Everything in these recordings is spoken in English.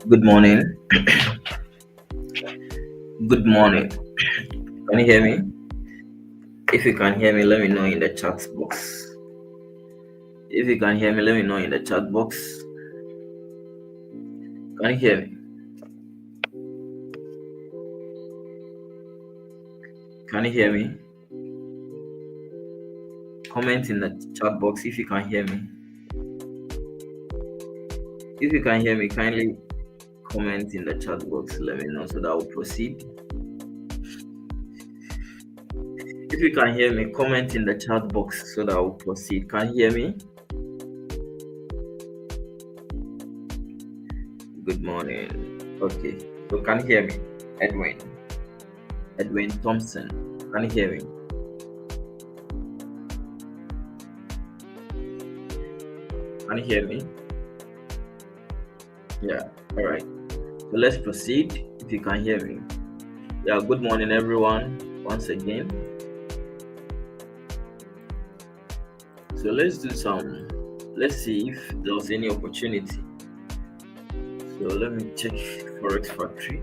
Good morning. Good morning. Can you hear me? If you can hear me, let me know in the chat box. If you can hear me, let me know in the chat box. Can you hear me? Can you hear me? Comment in the chat box if you can hear me. If you can hear me, kindly comment in the chat box. Let me know so that I'll proceed. If you can hear me, comment in the chat box so that I'll proceed. Can you hear me? Good morning. Okay. So can you hear me? Edwin Thompson. Can you hear me? Can you hear me? Yeah. All right. So let's proceed. If you can hear me. Yeah. Good morning, everyone. Once again. So let's see if there was any opportunity. So let me check Forex Factory.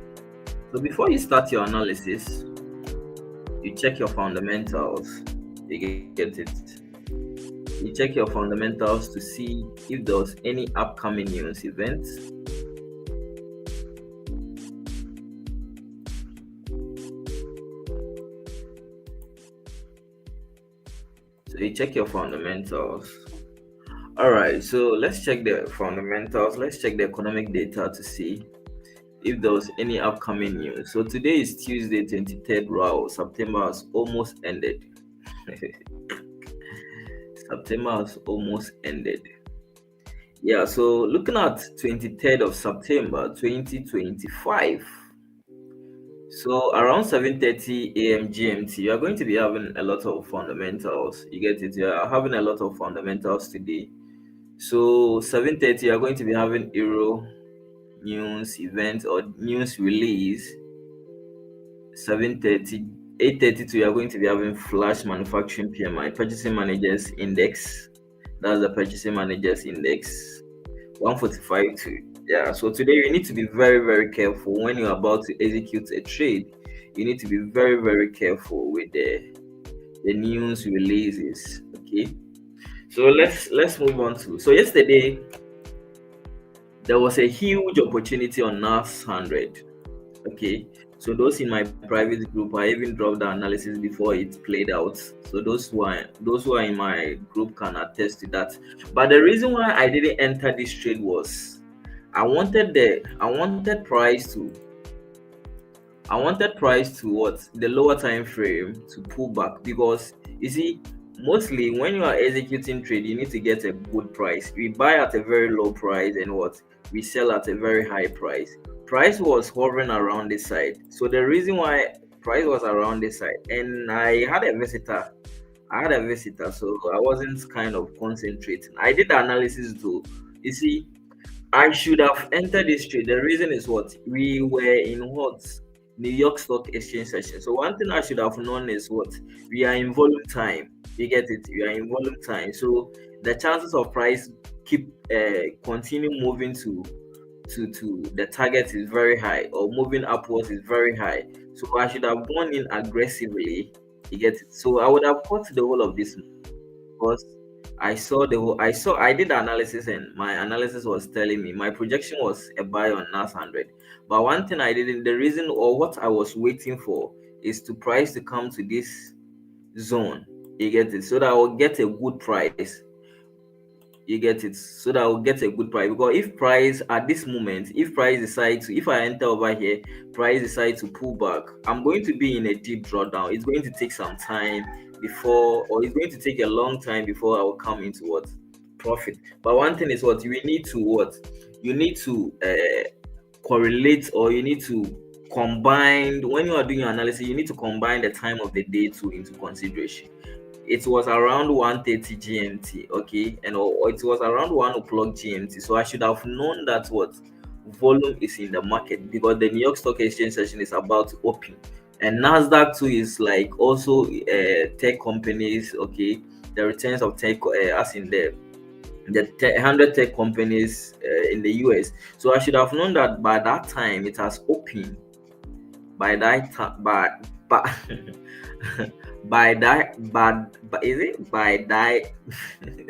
So before you start your analysis, you check your fundamentals. You get it. You check your fundamentals to see if there was any upcoming news events. So you check your fundamentals. All right, so let's check the fundamentals. Let's check the economic data to see if there was any upcoming news. So today is Tuesday, 23rd. Wow, September has almost ended. September has almost ended. Yeah, so looking at 23rd of September 2025. So around 7:30 a.m. GMT, you are going to be having a lot of fundamentals. You get it? You are having a lot of fundamentals today. So 7:30, you are going to be having Euro news event or news release. 7:30, 8:32, you are going to be having flash manufacturing PMI, purchasing managers index. That's the purchasing managers index. 145 to yeah. So today you need to be very, very careful when you're about to execute a trade. You need to be very, very careful with the news releases. Okay. So let's move on to yesterday there was a huge opportunity on NAS 100. Okay. So those in my private group, I even dropped the analysis before it played out. So those who are in my group can attest to that. But the reason why I didn't enter this trade was I wanted price to what the lower time frame to pull back, because you see mostly when you are executing trade you need to get a good price. We buy at a very low price and we sell at a very high price. Price was hovering around this side. So the reason why Price was around this side, and I had a visitor. So I wasn't kind of concentrating. I did the analysis too. You see, I should have entered this trade. The reason is what we were in what New York Stock Exchange session. So one thing I should have known is what we are in volume time. You get it? We are in volume time. So the chances of price keep continue moving to the target is very high, or moving upwards is very high. So I should have gone in aggressively. You get it? So I would have caught the whole of this because I did the analysis, and my analysis was telling me my projection was a buy on NAS 100. But one thing I didn't, the reason or what I was waiting for is to price to come to this zone. You get it? So that I will get a good price. You get it? So that I will get a good price. Because if price at this moment, if I enter over here, price decide to pull back, I'm going to be in a deep drawdown. It's going to take some time before, or it's going to take a long time before I will come into what profit. But one thing is what you need to what you need to correlate, or you need to combine when you are doing your analysis. You need to combine the time of the day too into consideration. It was around 1:30 GMT, okay, and or it was around 1 o'clock GMT. So I should have known that what volume is in the market, because the New York Stock Exchange session is about to open, and Nasdaq too is like also tech companies, okay, the returns of tech, as in the 100 tech companies in the US. So I should have known that by that time it has opened. By that time, by by that, but is it by that?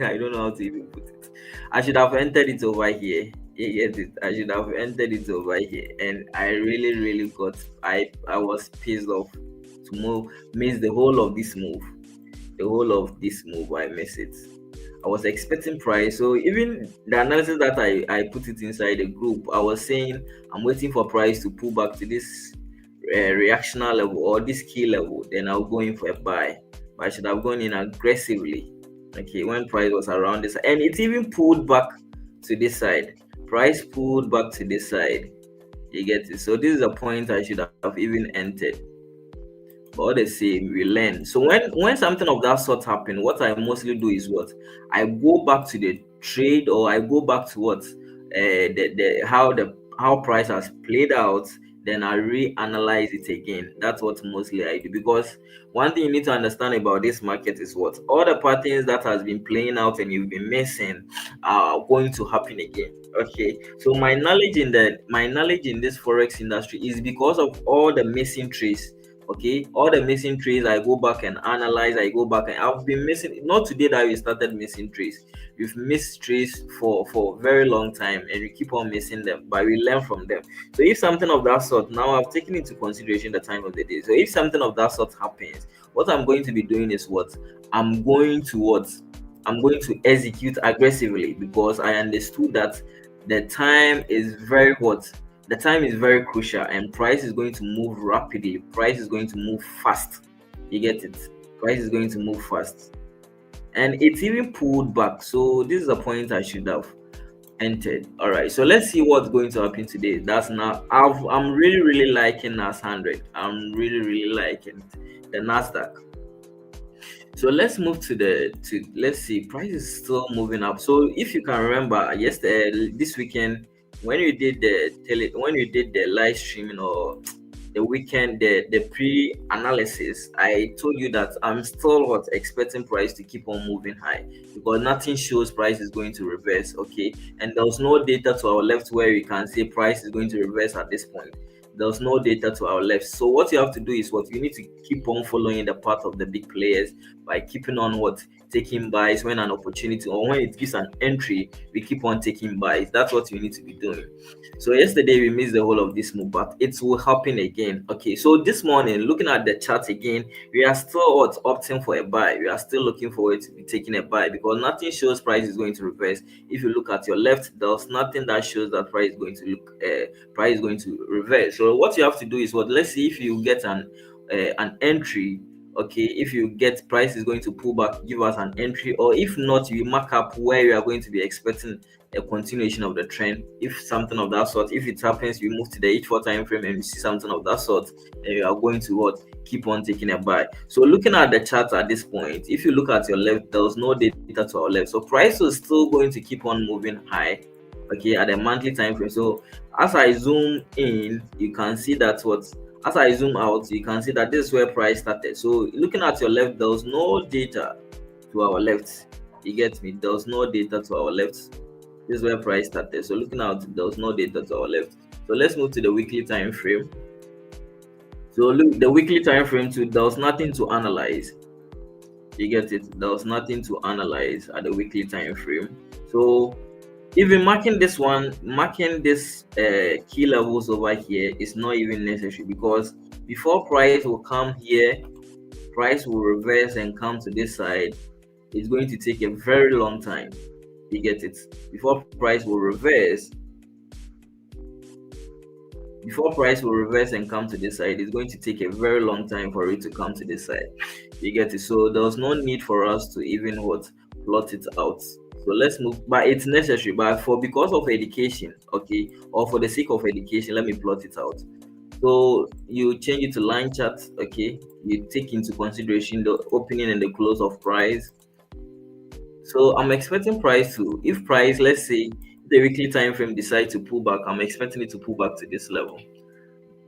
I don't know how to even put it. I should have entered it over here. You get it? I should have entered it over here, and I really, really got. I was pissed off to miss the whole of this move. The whole of this move, I miss it. I was expecting price. So even the analysis that I put it inside the group, I was saying I'm waiting for price to pull back to this reactional level or this key level. Then I'll go in for a buy. But I should have gone in aggressively. Okay, when price was around this, and it even pulled back to this side. Price pulled back to this side. You get it? So this is a point I should have even entered. But all the same, we learn. So when something of that sort happen, what I mostly do is what I go back to the trade, or I go back to what how price has played out. Then I reanalyze it again. That's what mostly I do, because one thing you need to understand about this market is what all the patterns that has been playing out and you've been missing are going to happen again. Okay, so my knowledge in this forex industry is because of all the missing trades. Okay, all the missing trades, I go back and analyze. I go back, and I've been missing, not today that we started missing trades. We've missed trades for a very long time, and we keep on missing them, but we learn from them. So if something of that sort, now I've taken into consideration the time of the day. So if something of that sort happens, what I'm going to be doing is what I'm going to what I'm going to execute aggressively, because I understood that the time is very what the time is very crucial, and price is going to move rapidly. Price is going to move fast. You get it? Price is going to move fast, and it's even pulled back. So this is a point I should have entered. All right, so let's see what's going to happen today. That's now I'm really, really liking NAS 100. I'm really, really liking the Nasdaq. So let's move to let's see, price is still moving up. So if you can remember yesterday, this weekend, when you did when you did the live streaming, or the weekend, the pre-analysis, I told you that I'm still what expecting price to keep on moving high, because nothing shows price is going to reverse. Okay, and there's no data to our left where we can say price is going to reverse at this point. There's no data to our left. So what you have to do is what you need to keep on following the path of the big players by keeping on what taking buys when an opportunity, or when it gives an entry, we keep on taking buys. That's what you need to be doing. So yesterday we missed the whole of this move, but it will happen again. Okay, so this morning, looking at the chart again, we are still what opting for a buy. We are still looking forward to be taking a buy, because nothing shows price is going to reverse. If you look at your left, there's nothing that shows that price is going to price is going to reverse. So what you have to do is what let's see if you get an entry Okay, if you get price is going to pull back, give us an entry, or if not, you mark up where you are going to be expecting a continuation of the trend. If something of that sort, if it happens, you move to the H4 time frame and you see something of that sort, and you are going to what, keep on taking a buy. So looking at the chart at this point, if you look at your left, there was no data to our left, so price was still going to keep on moving high, okay, at the monthly time frame. So as I zoom in, you can see that what, as I zoom out, you can see that this is where price started. So looking at your left, there was no data to our left. You get me? There was no data to our left. This is where price started. So looking out, there was no data to our left. So let's move to the weekly time frame. So look, the weekly time frame too, there was nothing to analyze. You get it? There was nothing to analyze at the weekly time frame. So even marking this one, marking this key levels over here is not even necessary, because before price will come here, price will reverse and come to this side. It's going to take a very long time. You get it? Before price will reverse and come to this side, it's going to take a very long time for it to come to this side. You get it? So there was no need for us to even what, plot it out. So let's move, but it's necessary, but for because of education, okay, or for the sake of education, let me plot it out. So you change it to line chart, okay, you take into consideration the opening and the close of price. So I'm expecting price to, if price, let's say the weekly time frame decide to pull back, I'm expecting it to pull back to this level.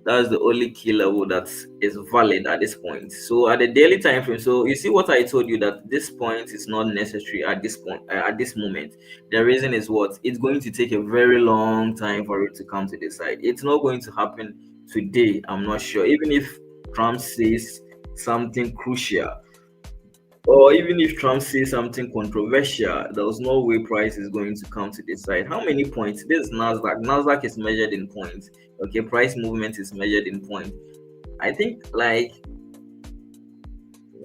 That's the only key level that is valid at this point. So at the daily time frame, so you see what I told you, that this point is not necessary at this point, at this moment. The reason is what, it's going to take a very long time for it to come to this side. It's not going to happen today, I'm not sure. Even if Trump says something crucial, or even if Trump says something controversial, there's no way price is going to come to this side. How many points? This is Nasdaq. Nasdaq is measured in points. Okay, price movement is measured in points. I think like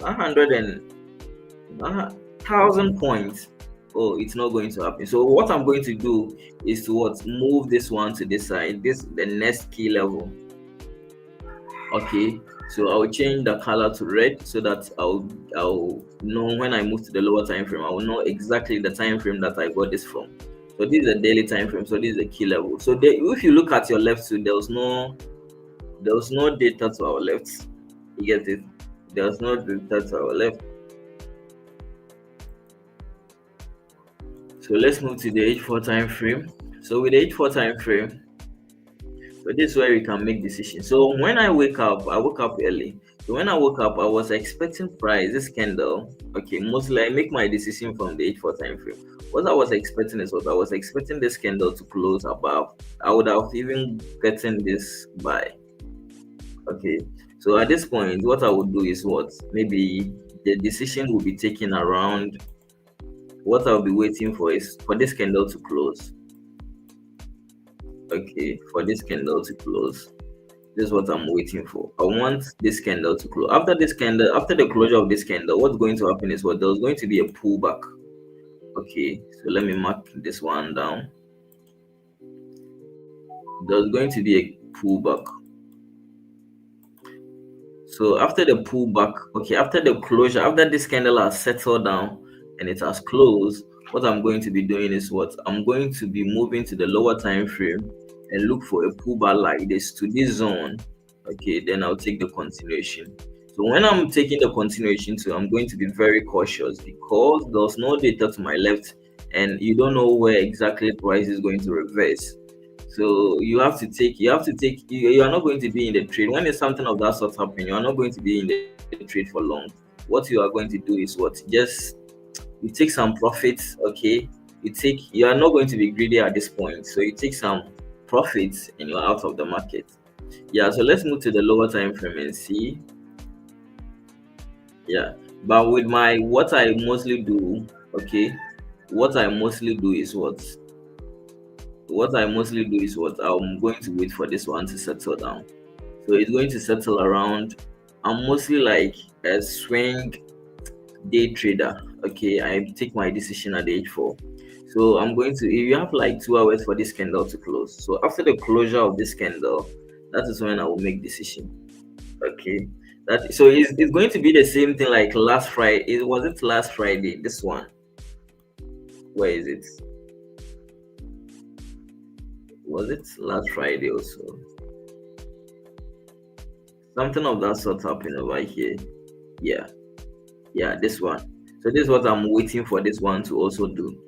100 and 1,000 points. Oh, it's not going to happen. So what I'm going to do is to what, move this one to this side. This is the next key level. Okay, so I'll change the color to red so that I'll know when I move to the lower time frame, I will know exactly the time frame that I got this from. So this is a daily time frame, so this is a key level. So if you look at your left, so there was no data to our left. You get it? There was no data to our left. So let's move to the H4 time frame. So with the H4 time frame, so this is where we can make decisions. So when I woke up early. So when I woke up, I was expecting price, this candle. Okay, mostly I make my decision from the H4 time frame. What I was expecting is what I was expecting this candle to close above. I would have even gotten this buy. Okay, so at this point, what I would do is what, maybe the decision will be taken around. What I'll be waiting for is for this candle to close. Okay, for this candle to close. This is what I'm waiting for. I want this candle to close. After this candle, after the closure of this candle, what's going to happen is what, there's going to be a pullback. Okay, so let me mark this one down. There's going to be a pullback. So after the pullback, okay, after the closure, after this candle has settled down and it has closed, what I'm going to be doing is what, I'm going to be moving to the lower time frame and look for a pullback like this to this zone. Okay, then I'll take the continuation. So when I'm taking the continuation too, I'm going to be very cautious because there's no data to my left and you don't know where exactly price is going to reverse. So you have to take, you are not going to be in the trade. When there's something of that sort happening, you are not going to be in the trade for long. What you are going to do is what, just you take some profits, okay? You are not going to be greedy at this point. So you take some profits and you're out of the market. Yeah, so let's move to the lower time frame and see. Yeah, but with my, what I mostly do, okay, what I mostly do is what I'm going to wait for this one to settle down. So it's going to settle around, I'm mostly like a swing day trader. Okay, I take my decision at the H4. So I'm going to, if you have like 2 hours for this candle to close. So after the closure of this candle, that is when I will make decision. Okay, That so it's going to be the same thing like last Friday. Was it last Friday? This one. Where is it? Was it last Friday also? Something of that sort happened over here. Yeah, yeah, this one. So this is what I'm waiting for this one to also do.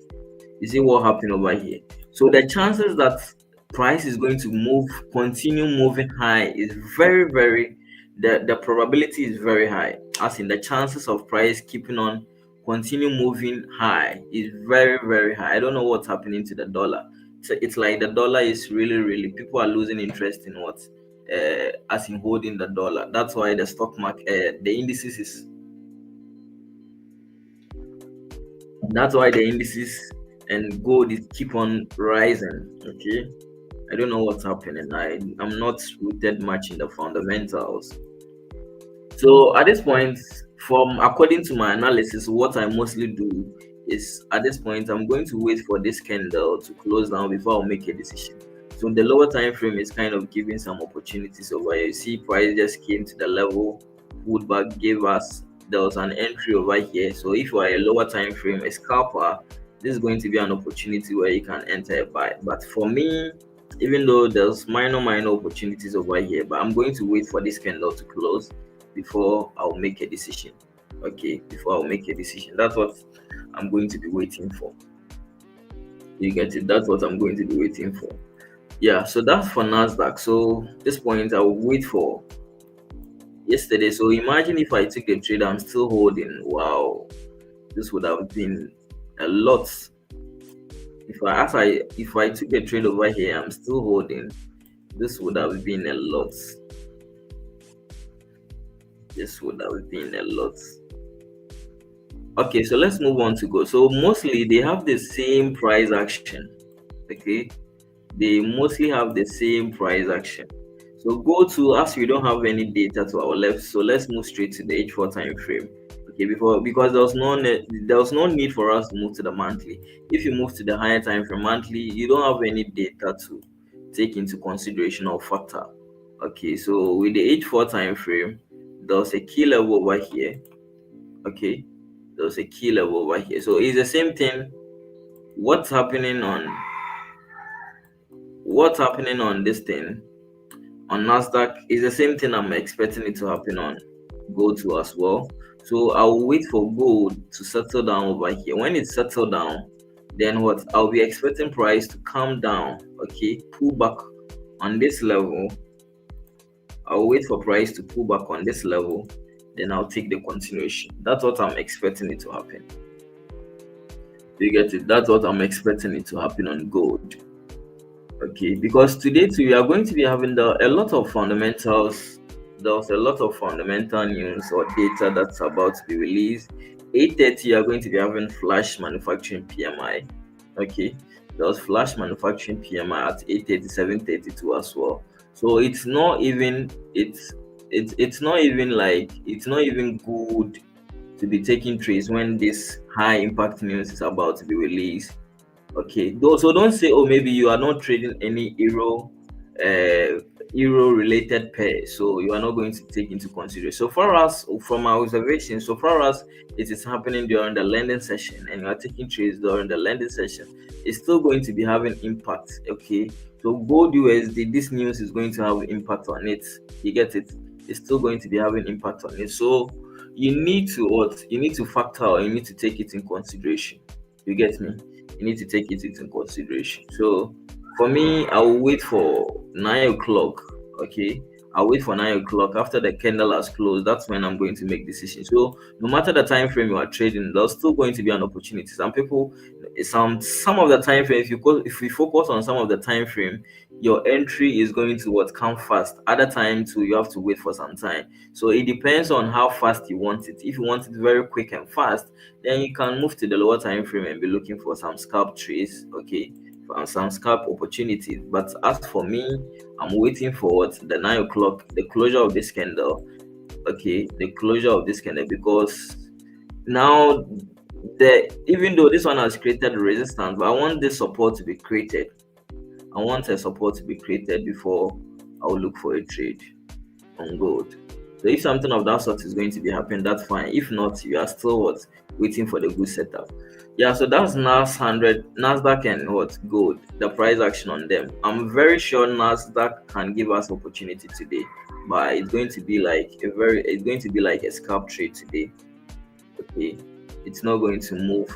You see what happened over here. So the chances that price is going to continue moving high is very, the probability is very high. As in the chances of price keeping on continue moving high is very high. I don't know what's happening to the dollar. So it's like the dollar is really people are losing interest in what as in holding the dollar. That's why the stock market, the indices is that's why the indices and gold is keep on rising. Okay, I don't know what's happening. I'm not rooted much in the fundamentals. So at this point, from according to my analysis, what I mostly do is at this point I'm going to wait for this candle to close down before I'll make a decision. So the lower time frame is kind of giving some opportunities over here. You see, price just came to the level, pulled back, gave us there was an entry over here. So if you are a lower time frame, a scalper, this is going to be an opportunity where you can enter a buy. But for me, even though there's minor opportunities over here, but I'm going to wait for this candle to close before I'll make a decision. Okay, before I'll make a decision. That's what I'm going to be waiting for. You get it? That's what I'm going to be waiting for. Yeah, so that's for Nasdaq. So this point I'll wait for yesterday. So imagine if I took a trade, I'm still holding. Wow, this would have been a lot. If I took a trade over here, I'm still holding. This would have been a lot. This would have been a lot. Okay, so let's move on to go. So mostly they have the same price action. Okay, they mostly have the same price action. So go to, as we don't have any data to our left, so let's move straight to the H4 time frame. Okay, before because there was no need for us to move to the monthly. If you move to the higher time frame monthly, you don't have any data to take into consideration or factor. Okay, so with the H4 time frame, there's a key level over here. Okay, there's a key level over here. So it's the same thing. What's happening on this thing on Nasdaq is the same thing I'm expecting it to happen on gold too as well. So I'll wait for gold to settle down over here. When it settles down, then what I'll be expecting price to come down. Okay, pull back on this level. I'll wait for price to pull back on this level, then I'll take the continuation. That's what I'm expecting it to happen. You get it? That's what I'm expecting it to happen on gold. Okay, because today too we are going to be having a lot of fundamentals. There's a lot of fundamental news or data that's about to be released. 8:30 you are going to be having flash manufacturing PMI. Okay, there's flash manufacturing PMI at 8:30, 7:32 as well. So it's not even like it's not even good to be taking trades when this high impact news is about to be released. Okay, so don't say, oh, maybe you are not trading any euro related pair, so you are not going to take into consideration. So far as from our observation, so far as it is happening during the lending session and you are taking trades during the lending session, it's still going to be having impact. Okay, so gold USD, this news is going to have impact on it. You get it? It's still going to be having impact on it. So you need to factor, or you need to take it in consideration. You get me? You need to take it into consideration. So for me, I will wait for 9 o'clock. Okay, I'll wait for 9 o'clock after the candle has closed. That's when I'm going to make decisions. So no matter the time frame you are trading, there's still going to be an opportunity. Some of the time frame, if we focus on some of the time frame, your entry is going to come fast. Other time too, you have to wait for some time. So it depends on how fast you want it. If you want it very quick and fast, then you can move to the lower time frame and be looking for some scalp trades. Okay, for some scalp opportunities. But as for me, I'm waiting for the 9 o'clock, the closure of this candle. Okay, the closure of this candle, because now even though this one has created resistance, but I want this support to be created. I want a support to be created before I'll look for a trade on gold. So if something of that sort is going to be happening, that's fine. If not, you are still what, waiting for the good setup. Yeah, so that's Nasdaq and what, gold, the price action on them. I'm very sure Nasdaq can give us opportunity today, but it's going to be like a scalp trade today. Okay, it's not going to move.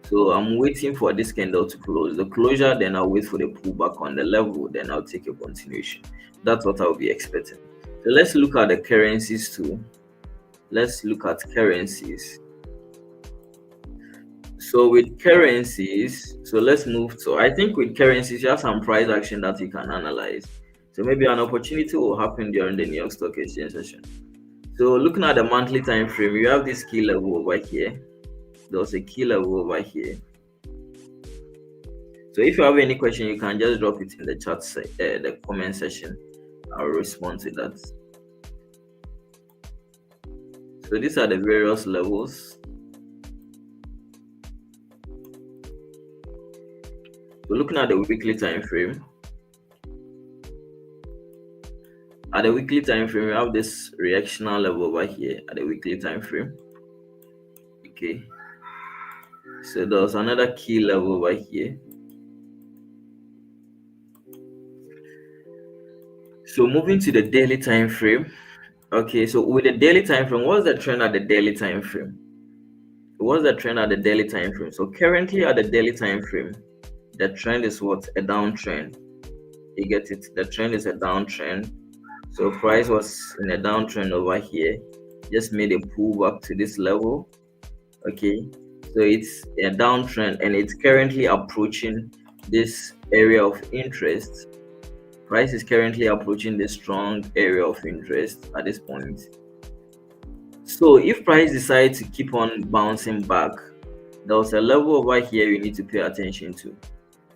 So I'm waiting for this candle to close. The closure, then I'll wait for the pullback on the level, then I'll take a continuation. That's what I'll be expecting. So let's look at the currencies too. Let's look at currencies. So with currencies, so let's move to, I think with currencies, you have some price action that you can analyze. So maybe an opportunity will happen during the New York Stock Exchange session. So looking at the monthly time frame, you have this key level over here. There's a key level over here. So if you have any question, you can just drop it in the chat, the comment section. I'll respond to that. So these are the various levels. So looking at the weekly time frame. At the weekly time frame, we have this reactional level over here at the weekly time frame. Okay. So there's another key level over here. So moving to the daily time frame. Okay, so with the daily time frame, what's the trend at the daily time frame? What's the trend at the daily time frame? So currently at the daily time frame, the trend is what? A downtrend. You get it? The trend is a downtrend. So price was in a downtrend over here, just made a pullback to this level. Okay, so it's a downtrend and it's currently approaching this area of interest. Price is currently approaching the strong area of interest at this point. So if price decides to keep on bouncing back, there was a level over here you need to pay attention to.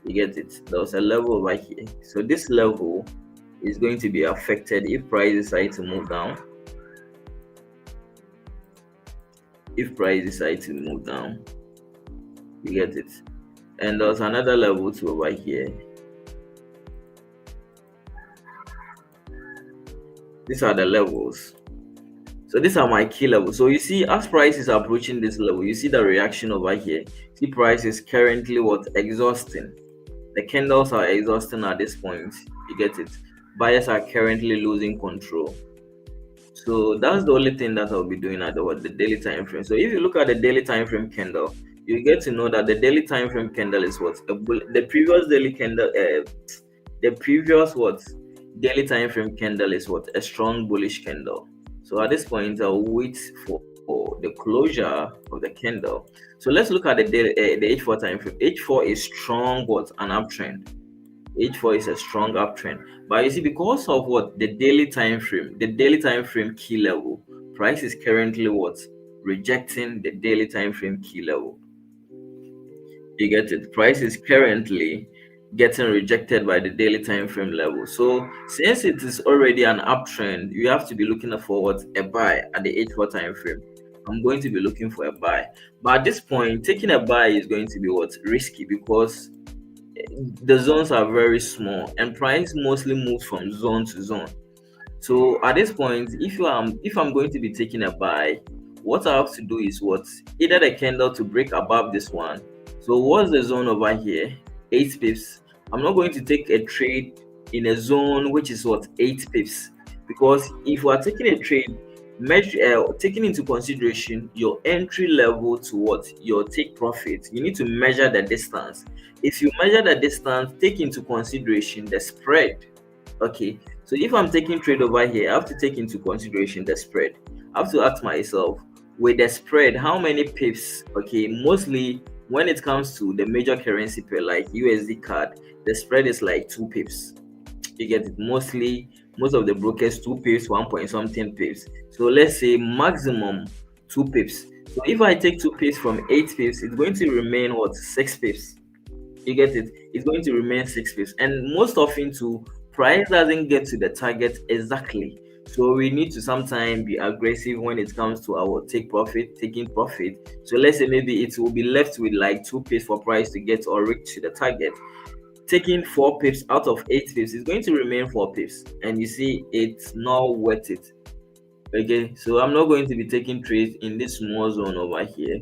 You get it? There was a level over here. So this level is going to be affected if price decides to move down. If price decides to move down, you get it? And there's another level too over here. These are the levels. So these are my key levels. So you see, as price is approaching this level, you see the reaction over here. See, price is currently what? Exhausting. The candles are exhausting at this point. You get it? Buyers are currently losing control. So that's the only thing that I'll be doing at the daily time frame. So if you look at the daily time frame candle, you get to know that the daily time frame candle is what? The previous daily candle, the previous what? Daily time frame candle is what? A strong bullish candle. So at this point, I'll wait for the closure of the candle. So let's look at the H4 time frame. H4 is strong, what? An uptrend. H4 is a strong uptrend. But you see, because of what? The daily time frame key level, price is currently what? Rejecting the daily time frame key level. You get it? Price is currently getting rejected by the daily time frame level. So since it is already an uptrend, you have to be looking for a buy at the H4 time frame. I'm going to be looking for a buy, but at this point, taking a buy is going to be risky, because the zones are very small and price mostly moves from zone to zone. So at this point, if I'm going to be taking a buy, what I have to do is either the candle to break above this one. So what's the zone over here? 8 pips. I'm not going to take a trade in a zone which is 8 pips, because if you are taking a trade, taking into consideration your entry level to your take profit, you need to measure the distance. If you measure the distance, take into consideration the spread. Okay, so if I'm taking trade over here, I have to take into consideration the spread. I have to ask myself, with the spread, how many pips? Okay, mostly when it comes to the major currency pair like USD CAD, the spread is like 2 pips. You get it? Most of the brokers 2 pips, 1 point something pips. So let's say maximum 2 pips. So if I take 2 pips from 8 pips, it's going to remain 6 pips. You get it? It's going to remain 6 pips. And most often too, price doesn't get to the target exactly. So we need to sometimes be aggressive when it comes to our taking profit. So let's say maybe it will be left with like 2 pips for price to get or reach to the target. Taking 4 pips out of 8 pips is going to remain 4 pips, and you see it's not worth it. Okay, so I'm not going to be taking trades in this small zone over here,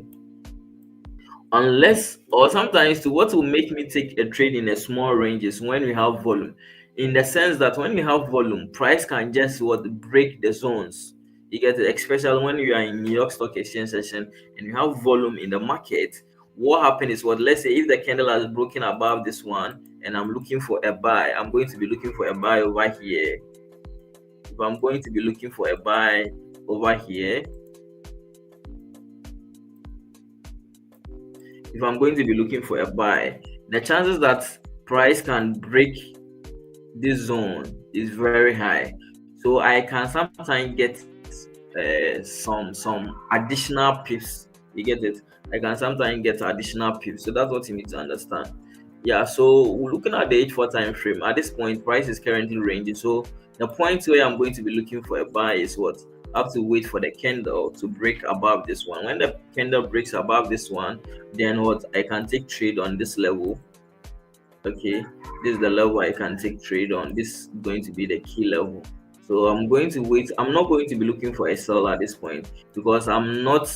unless, or sometimes to what will make me take a trade in a small range is when we have volume, in the sense that when we have volume, price can just what break the zones. You get it, especially when you are in New York Stock Exchange session and you have volume in the market. What happens is, what, let's say if the candle has broken above this one and I'm looking for a buy, I'm going to be looking for a buy over here. If I'm going to be looking for a buy over here, if I'm going to be looking for a buy, the chances that price can break this zone is very high. So I can sometimes get some additional pips. You get it? I can sometimes get additional pips. So that's what you need to understand. Yeah. So we're looking at the H4 time frame. At this point, price is currently ranging. So the point where I'm going to be looking for a buy is what? I have to wait for the candle to break above this one. When the candle breaks above this one, then what, I can take trade on this level. Okay, this is the level I can take trade on. This is going to be the key level. So I'm going to wait. I'm not going to be looking for a sell at this point, because I'm not,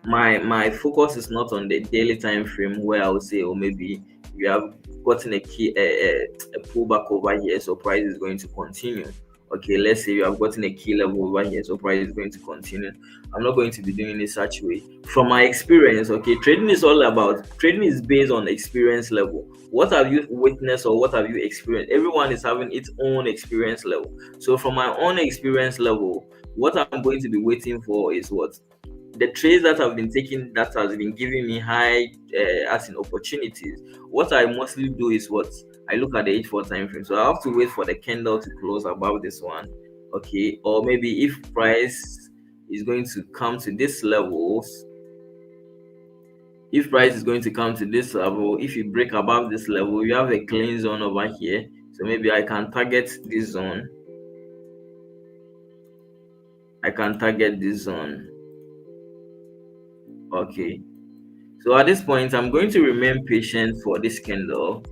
my focus is not on the daily time frame where I would say, oh, maybe we have gotten a key a pullback over here, so price is going to continue. Okay, let's say you have gotten a key level over here, so price is going to continue. I'm not going to be doing it such way. From my experience, okay, trading is based on experience level. What have you witnessed or what have you experienced? Everyone is having its own experience level. So from my own experience level, what I'm going to be waiting for is what, the trades that have been taking, that has been giving me high as in opportunities. What I mostly do is what, I look at the H4 time frame. So I have to wait for the candle to close above this one. Okay, or maybe if price is going to come to this levels, if price is going to come to this level, if you break above this level, you have a clean zone over here. So maybe I can target this zone. I can target this zone. Okay. So at this point, I'm going to remain patient for this candle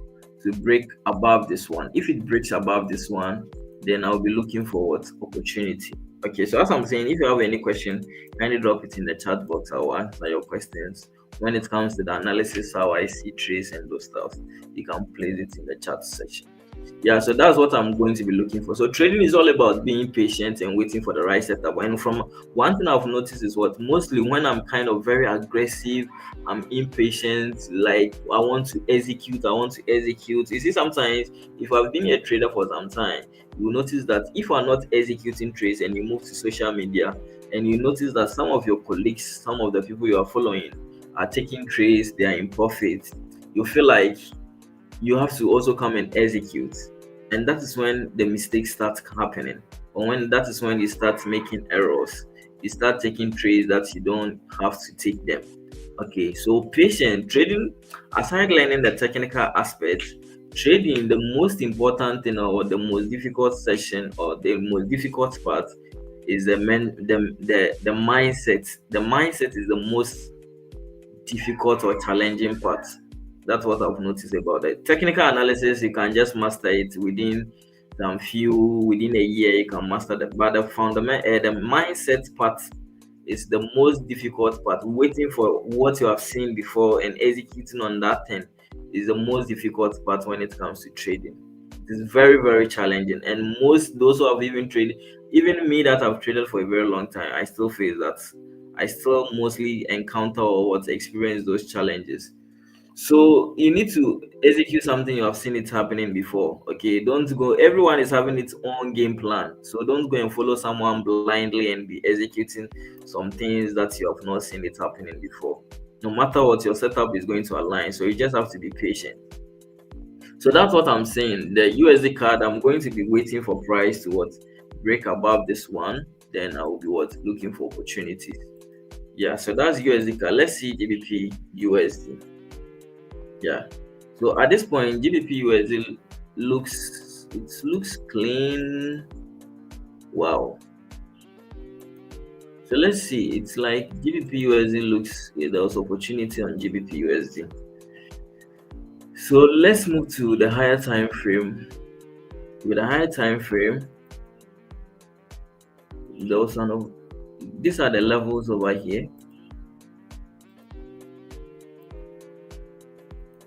to break above this one. If it breaks above this one, then I'll be looking for what, opportunity. Okay, so as I'm saying, if you have any question, kindly drop it in the chat box. I will answer your questions. When it comes to the analysis, how I see trades and those stuff, you can place it in the chat section. Yeah, so that's what I'm going to be looking for. So trading is all about being patient and waiting for the right setup. And from one thing I've noticed is what, mostly when I'm kind of very aggressive, I'm impatient, like I want to execute, I want to execute. You see, sometimes if I've been a trader for some time, you will notice that if you are not executing trades and you move to social media and you notice that some of your colleagues, some of the people you are following are taking trades, they are in profit, you feel like you have to also come and execute. And that is when the mistakes start happening, or when that is when you start making errors. You start taking trades that you don't have to take them. Okay, so patient trading, aside learning the technical aspect, trading, the most important thing or the most difficult section or the most difficult part is the mindset. The mindset is the most difficult or challenging part. That's what I've noticed about it. Technical analysis, you can just master it within a year. You can master that. But the mindset part is the most difficult part. Waiting for what you have seen before and executing on that thing is the most difficult part when it comes to trading. It is very, very challenging. And most those who have even traded, even me that have traded for a very long time, I still face that. I still mostly encounter or what experience those challenges. So you need to execute something you have seen it happening before. Okay, don't go. Everyone is having its own game plan, so don't go and follow someone blindly and be executing some things that you have not seen it happening before. No matter what, your setup is going to align. So you just have to be patient. So that's what I'm saying. The USD card, I'm going to be waiting for price to what, break above this one. Then I will be what, looking for opportunities. Yeah, so that's USD card. Let's see GBP USD. Yeah. So at this point, GBP USD looks clean. Wow. So let's see. It's like GBP USD looks, yeah, there was opportunity on GBP USD. So let's move to the higher time frame. With a higher time frame, there was these are the levels over here.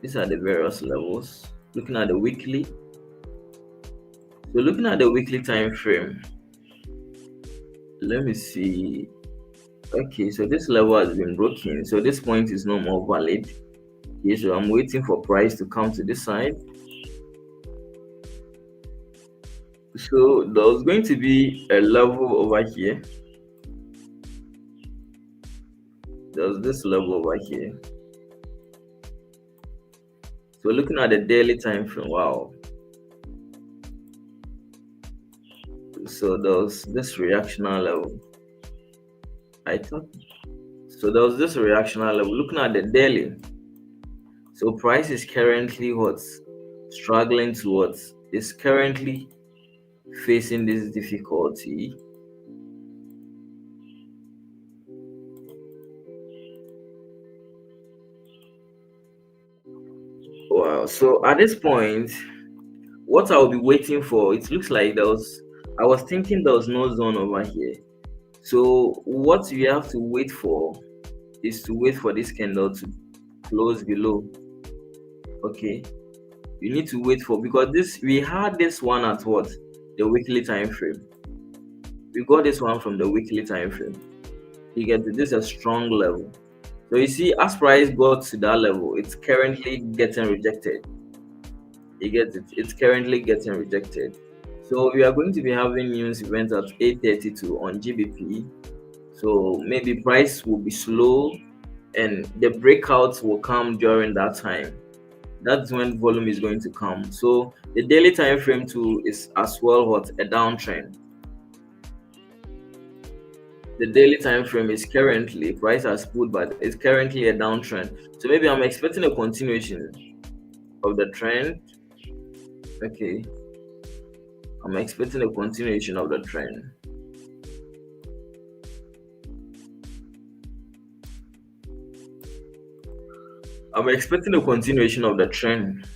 These are the various levels. Looking at the weekly. So looking at the weekly time frame, let me see. Okay, so this level has been broken. So this point is no more valid. Okay, so I'm waiting for price to come to this side. So there's going to be a level over here. There's this level over here. So looking at the daily time frame, wow. So there's this reactional level. I thought so. There was this reactional level. Looking at the daily, so price is currently what struggling to what is currently facing this difficulty. Wow. So at this point, what I'll be waiting for, it looks like I was thinking there was no zone over here. So what we have to wait for is to wait for this candle to close below. Okay. You need to wait for, because this we had this one at what? The weekly time frame. We got this one from the weekly time frame. You get it? This is a strong level. So you see, as price got to that level, it's currently getting rejected. You get it? It's currently getting rejected. So we are going to be having news events at 8:32 on GBP. So maybe price will be slow and the breakouts will come during that time. That's when volume is going to come. So the daily time frame too is as well what a downtrend. The daily time frame is currently price has pulled, but it's currently a downtrend. So maybe I'm expecting a continuation of the trend. Okay, I'm expecting a continuation of the trend. I'm expecting a continuation of the trend.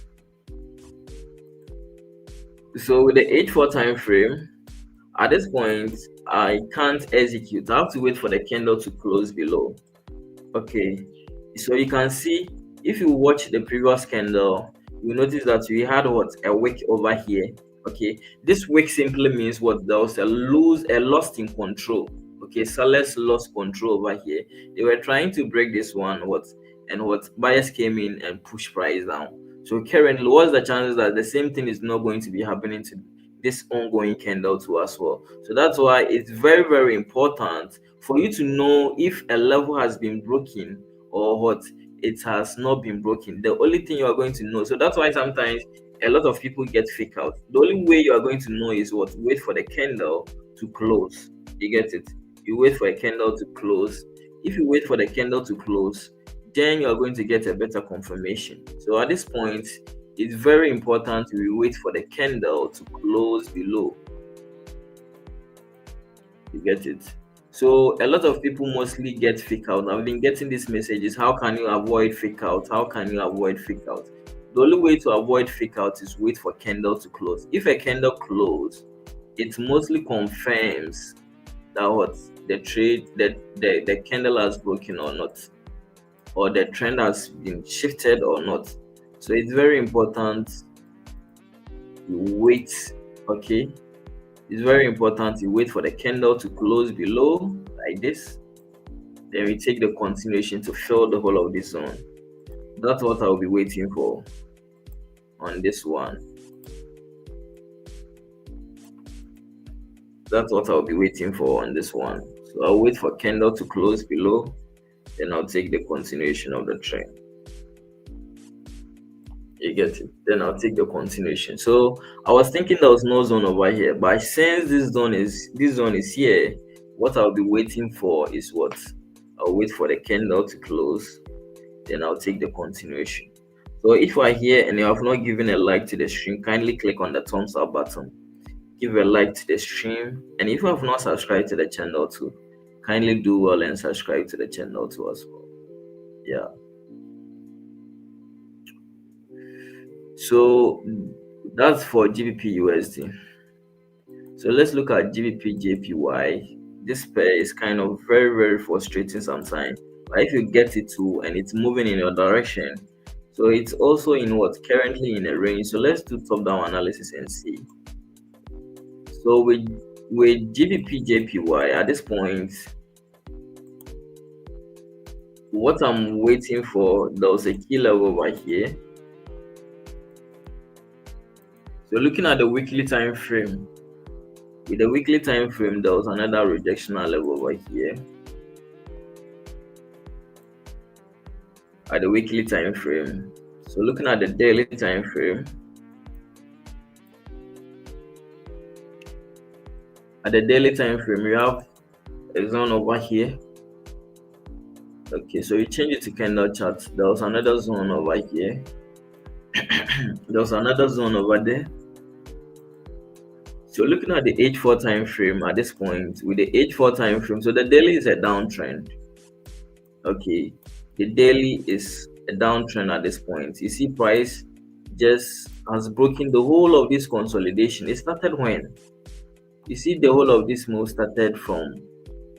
So with the H4 time frame, at this point, I can't execute. I have to wait for the candle to close below. Okay, so you can see if you watch the previous candle, you notice that we had what a wick over here. Okay, this wick simply means what there was a lost in control. Okay, sellers lost control over here. They were trying to break this one, what buyers came in and pushed price down. So currently, what's the chances that the same thing is not going to be happening to this ongoing candle too as well? So that's why it's very, very important for you to know if a level has been broken or what it has not been broken. The only thing you are going to know. So that's why sometimes a lot of people get fake out. The only way you are going to know is what? Wait for the candle to close. You get it? You wait for a candle to close. If you wait for the candle to close, then you are going to get a better confirmation. So at this point, it's very important to wait for the candle to close below. You get it? So a lot of people mostly get fake out. I've been getting these messages. How can you avoid fake out? How can you avoid fake out? The only way to avoid fake out is wait for candle to close. If a candle close, it mostly confirms that what the trade that the candle has broken or not, or the trend has been shifted or not. So it's very important you wait. Okay, it's very important you wait for the candle to close below like this. Then we take the continuation to fill the whole of this zone. That's what I'll be waiting for on this one. That's what I'll be waiting for on this one. So I'll wait for candle to close below, then I'll take the continuation of the trend. You get it? Then I'll take the continuation. So I was thinking there was no zone over here, but since this zone is here, what I'll be waiting for is what? I'll wait for the candle to close, then I'll take the continuation. So if you are here and you have not given a like to the stream, kindly click on the thumbs up button. Give a like to the stream. And if you have not subscribed to the channel too, kindly do well and subscribe to the channel too as well. Yeah. So that's for GBP USD. So let's look at GBP JPY. this pair is kind of very, very frustrating sometimes. But if you get it to and it's moving in your direction, so it's also in what currently in a range. So let's do top down analysis and see. So with GBP JPY at this point, what I'm waiting for, there was a key level over here. So looking at the weekly time frame, with the weekly time frame, there was another rejection level over here. At the weekly time frame. So looking at the daily time frame, at the daily time frame, you have a zone over here. Okay, so you change it to candle chart. There was another zone over here. There was another zone over there. So looking at the H4 time frame at this point, with the H4 time frame, so the daily is a downtrend. Okay, the daily is a downtrend at this point. You see, price just has broken the whole of this consolidation. It started when? You see, the whole of this move started from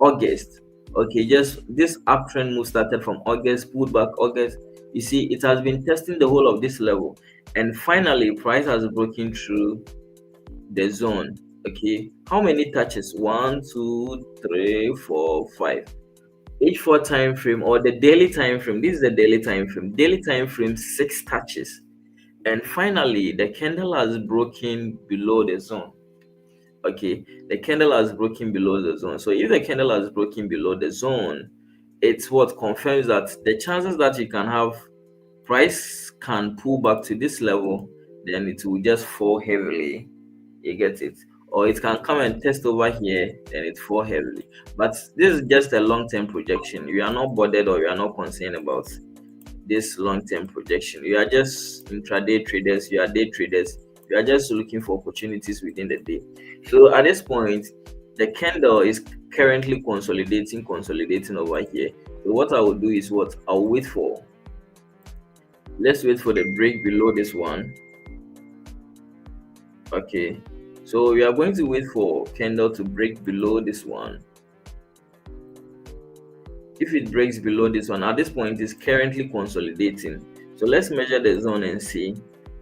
August. Okay, just this uptrend move started from August, pulled back August. You see, it has been testing the whole of this level, and finally, price has broken through the zone. Okay, how many touches? 1, 2, 3, 4, 5. H4 time frame or the daily time frame. This is the daily time frame. Daily time frame, 6 touches, and finally, the candle has broken below the zone. Okay, the candle has broken below the zone. So if the candle has broken below the zone, it's what confirms that the chances that you can have price can pull back to this level, then it will just fall heavily. You get it? Or it can come and test over here, then it fall heavily. But this is just a long-term projection. You are not bothered or you are not concerned about this long-term projection. You are just intraday traders, you are day traders, you are just looking for opportunities within the day. So at this point, the candle is currently consolidating over here. So what I will do is what I'll wait for. Let's wait for the break below this one. Okay, so we are going to wait for candle to break below this one. If it breaks below this one, at this point it's currently consolidating. So let's measure the zone and see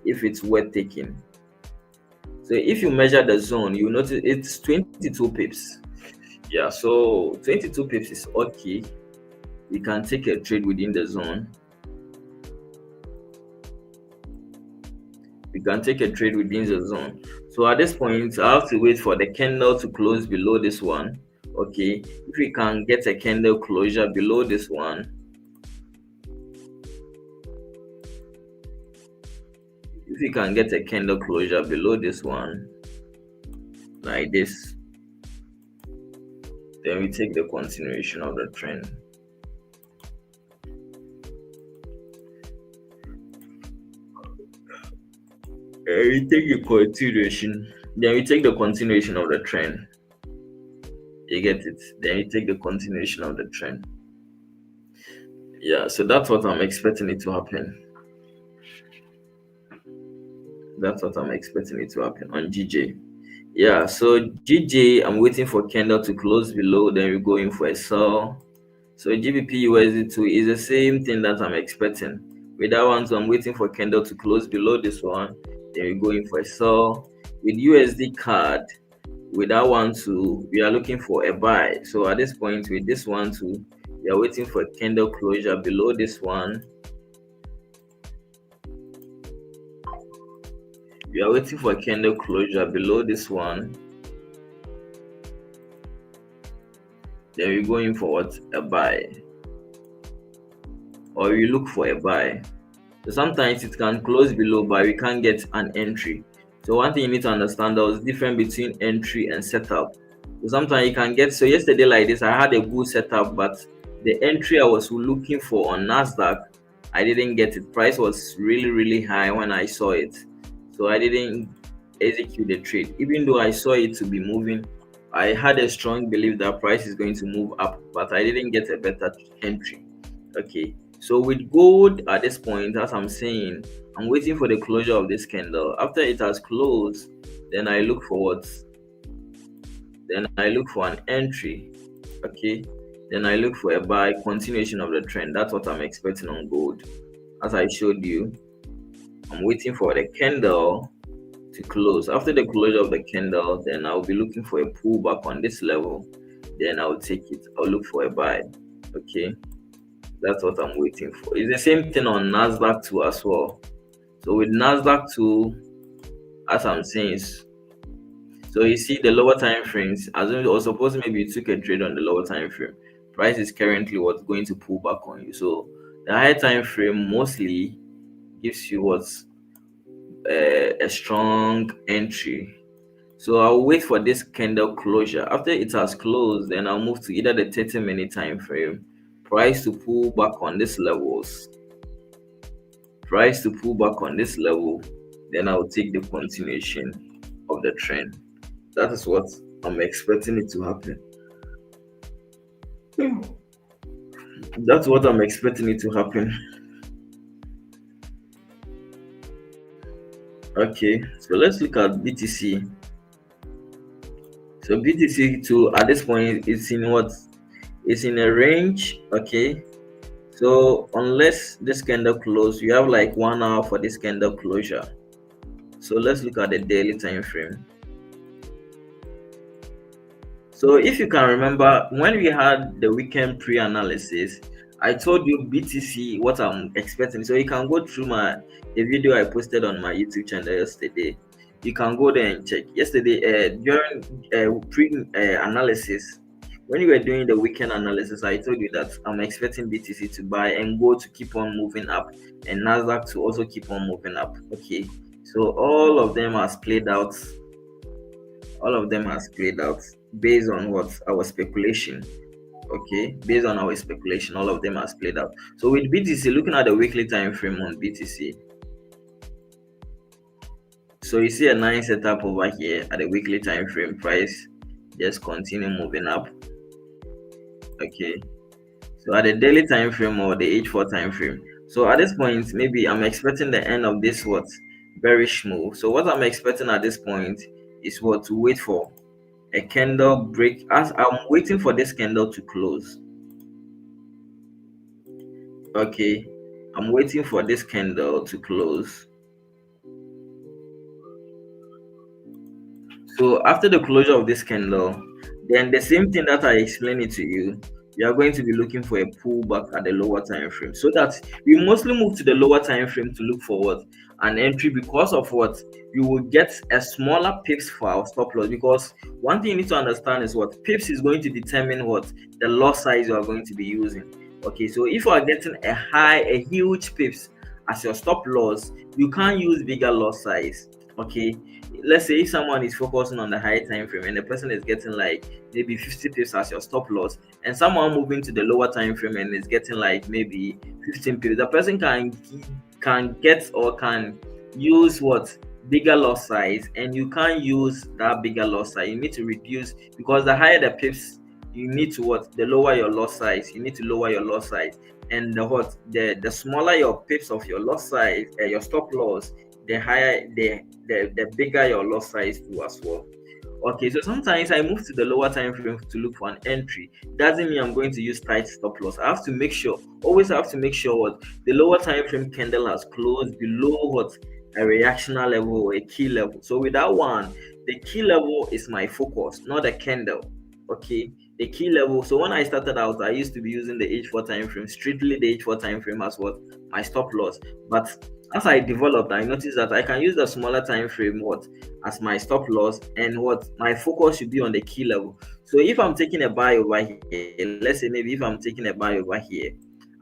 if it's worth taking. So if you measure the zone, you notice it's 22 pips. Yeah, so 22 pips is okay. You can take a trade within the zone. You can take a trade within the zone. So at this point, I have to wait for the candle to close below this one. Okay, if we can get a candle closure below this one, if we can get a candle closure below this one, like this, then we take the continuation of the trend. We take the continuation, then we take the continuation of the trend. You get it? Then you take the continuation of the trend. Yeah, so that's what I'm expecting it to happen. That's what I'm expecting it to happen on GJ. Yeah, so GJ, I'm waiting for candle to close below, then we're going for a sell. So GBP USD2 is the same thing that I'm expecting. With that one, so I'm waiting for candle to close below this one, then we're going for a sell. With USD CAD, with that one too, we are looking for a buy. So at this point, with this one too, we are waiting for a candle closure below this one. We are waiting for a candle closure below this one. Then we're going for what? A buy. Or we look for a buy. So sometimes it can close below, but we can't get an entry. So one thing you need to understand, there was difference between entry and setup. So sometimes you can get, so yesterday like this, I had a good setup, but the entry I was looking for on Nasdaq, I didn't get it. Price was really, really high when I saw it. So I didn't execute the trade. Even though I saw it to be moving, I had a strong belief that price is going to move up, but I didn't get a better entry. Okay. So with gold at this point, as I'm saying, I'm waiting for the closure of this candle. After it has closed, then I look for what? Then I look for an entry. Okay, then I look for a buy, continuation of the trend. That's what I'm expecting on gold. As I showed you, I'm waiting for the candle to close. After the closure of the candle, then I'll be looking for a pullback on this level. Then I'll take it. I'll look for a buy. Okay, that's what I'm waiting for. It's the same thing on Nasdaq too as well. So with Nasdaq too, as I'm saying, so you see the lower time frames. Assuming or suppose maybe you took a trade on the lower time frame, price is currently what's going to pull back on you. So the higher time frame mostly gives you what's a strong entry. So I'll wait for this candle closure. After it has closed, then I'll move to either the 30-minute time frame, price to pull back on these levels, price to pull back on this level, then I'll take the continuation of the trend. That is what I'm expecting it to happen. That's what I'm expecting it to happen. Okay, so let's look at BTC. So BTC too at this point it's in what? It's in a range. Okay, so unless this candle close, you have like 1 hour for this candle closure. So let's look at the daily time frame. So if you can remember when we had the weekend pre-analysis, I told you BTC what I'm expecting. So you can go through the video I posted on my YouTube channel yesterday. You can go there and check. Yesterday, during pre-analysis, when you were doing the weekend analysis, I told you that I'm expecting BTC to buy and go to keep on moving up, and Nasdaq to also keep on moving up. Okay, so all of them has played out. All of them has played out based on what our speculation. Okay, based on our speculation, all of them has played out. So with BTC, looking at the weekly time frame on BTC, so you see a nice setup over here at the weekly time frame. Price just continue moving up. Okay, so at the daily time frame or the H4 time frame, so at this point maybe I'm expecting the end of this what bearish move. So what I'm expecting at this point is what to wait for a candle break. As I'm waiting for this candle to close. Okay, I'm waiting for this candle to close. So after the closure of this candle, then the same thing that I explained it to you, you are going to be looking for a pullback at the lower time frame. So that we mostly move to the lower time frame to look for what an entry, because of what you will get a smaller pips for our stop loss. Because one thing you need to understand is what pips is going to determine what the loss size you are going to be using. Okay, so if you are getting a huge pips as your stop loss, you can't use bigger loss size. Okay, let's say if someone is focusing on the high time frame and the person is getting like maybe 50 pips as your stop loss, and someone moving to the lower time frame and is getting like maybe 15 pips, the person can get or can use what bigger loss size, and you can't use that bigger loss size. You need to reduce, because the higher the pips, you need to what the lower your loss size. You need to lower your loss size, and the smaller your pips of your loss size, your stop loss, the higher the bigger your loss size too as well. Okay, so sometimes I move to the lower time frame to look for an entry. Doesn't mean I'm going to use tight stop loss. I have to make sure, always have to make sure what the lower time frame candle has closed below what a reactional level or a key level. So with that one, the key level is my focus, not the candle. Okay, the key level. So when I started out, I used to be using the H4 time frame, strictly the H4 time frame as what my stop loss. But as I developed, I noticed that I can use the smaller time frame what as my stop loss, and what my focus should be on the key level. So if I'm taking a buy over here, let's say maybe if I'm taking a buy over here,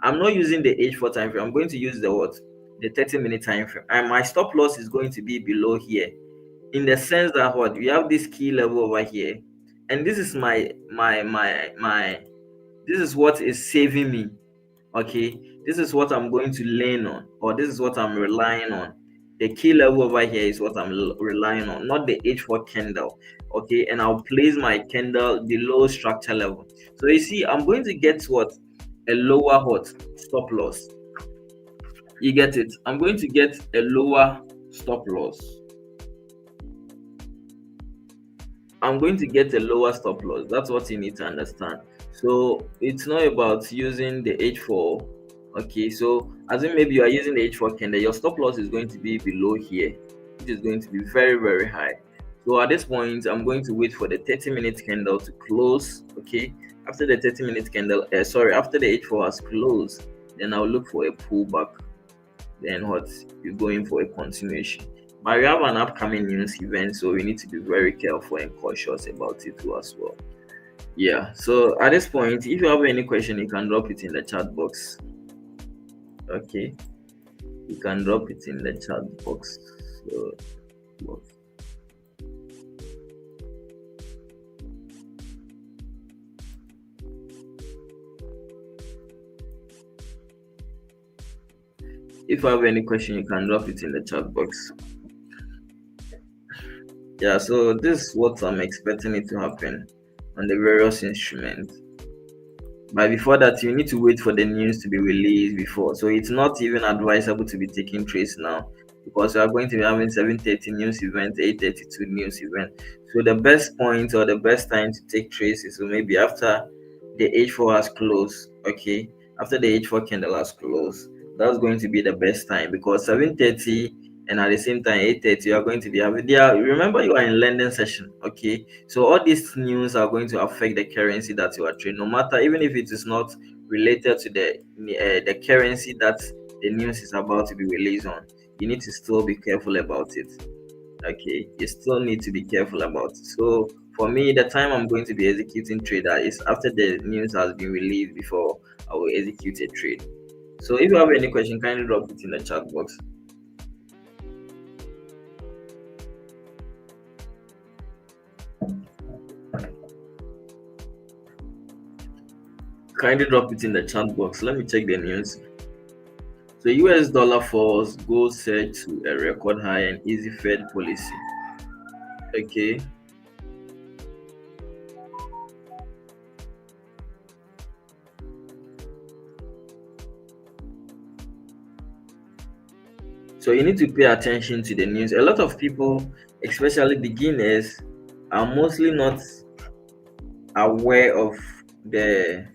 I'm not using the H4 time frame. I'm going to use the what the 30-minute time frame, and my stop loss is going to be below here, in the sense that what we have this key level over here, and this is my this is what is saving me. Okay, this is what I'm going to lean on, or this is what I'm relying on. The key level over here is what I'm relying on, not the H4 candle. Okay, and I'll place my candle below structure level. So you see, I'm going to get what a lower what stop loss. You get it? I'm going to get a lower stop loss. I'm going to get a lower stop loss. That's what you need to understand. So it's not about using the H4. Okay, so as in maybe you are using the H4 candle, your stop loss is going to be below here, which is going to be very, very high. So at this point, I'm going to wait for the 30-minute candle to close. Okay, after the 30-minute candle, after the H4 has closed, then I'll look for a pullback. Then what? You're going for a continuation. But we have an upcoming news event, so we need to be very careful and cautious about it too as well. Yeah, so at this point, if you have any question, you can drop it in the chat box. Okay, you can drop it in the chat box. So, if you have any question, you can drop it in the chat box. Yeah, so this is what I'm expecting it to happen on the various instruments. But before that, you need to wait for the news to be released before. So it's not even advisable to be taking trades now, because we are going to be having 7:30 news event, 8:32 news event. So the best point or the best time to take trades is maybe after the H4 has closed. Okay, after the H4 candle has closed, that's going to be the best time, because 7:30 and at the same time 8:30 you are going to be having there. Remember, you are in lending session. Okay, so all these news are going to affect the currency that you are trading, no matter, even if it is not related to the currency that the news is about to be released on. You need to still be careful about it. Okay, you still need to be careful about it. So for me, the time I'm going to be executing trader is after the news has been released before I will execute a trade. So if you have any question, kindly drop it in the chat box. Kindly drop it in the chat box. Let me check the news. So US dollar falls, gold surge to a record high, and easy Fed policy. Okay. So you need to pay attention to the news. A lot of people, especially beginners, are mostly not aware of the